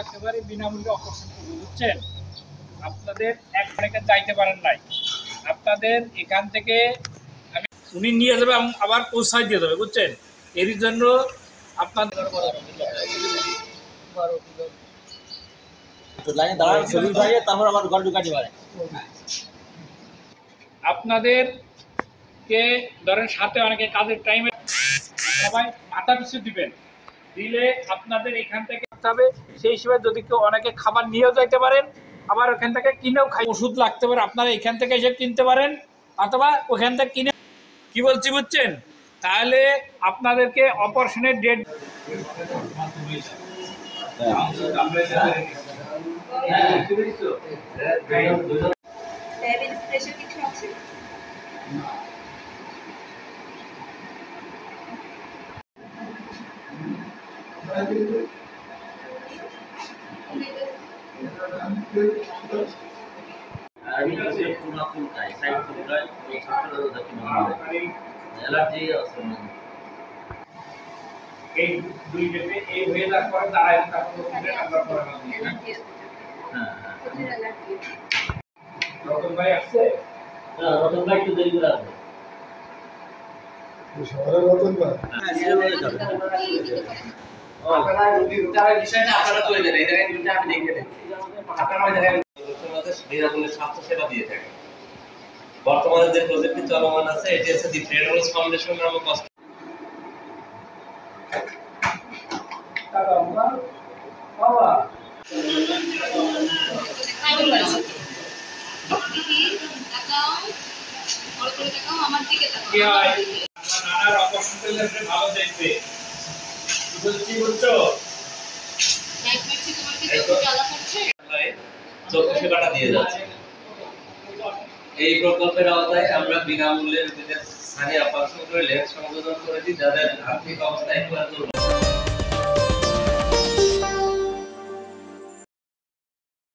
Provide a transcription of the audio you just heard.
একেবারে বিনামূল্যে অপারেশন করবো, বুঝছেন? আপনাদের এক টাকা চাইতে পারেন নাই, আপনাদের এখান থেকে আমি উনি নিয়ে যাবে আবার পৌঁছায় দিয়ে যাবে, বুঝছেন? এর জন্য আপনাদের আপনাদেরকে ধরেন সাথে অনেকে কাজের টাইমে সবাই মাথা পিছু দিবেন, দিলে আপনাদের এখান থেকে হবে সেই হিসেবে যদি কেউ অনেকে খাবার নিয়েও যাইতে পারেন, আবার ওখান থেকে কিনেও খাই। ওষুধ লাগতে পারে আপনারা এখান থেকে এসে কিনতে পারেন, অথবা ওখান থেকে কিনে কি বলছি বুঝছেন? তাহলে আপনাদেরকে অপারেশনের ডেট এই দুই ডেটে এই হয়ে যাওয়ার পরে দাঁড়ায় তারপর রতন ভাই আসছে, রতন ভাই একটু দেরি করে আসবে। বর্তমানে যে প্রজেক্টটি চলমান আছে এটি হচ্ছে দি ফ্রেডরোস ফাউন্ডেশন নামক ভালো দেখবে বলছি, বুঝছো? চক্ষু সেবাটা দিয়ে যাচ্ছে। এই প্রকল্পের আওতায় আমরা বিনামূল্যে স্থানীয় অপারেশন করে লেন্স সংযোজন করে দিই যাদের আর্থিক অবস্থা একটু দুর্বল।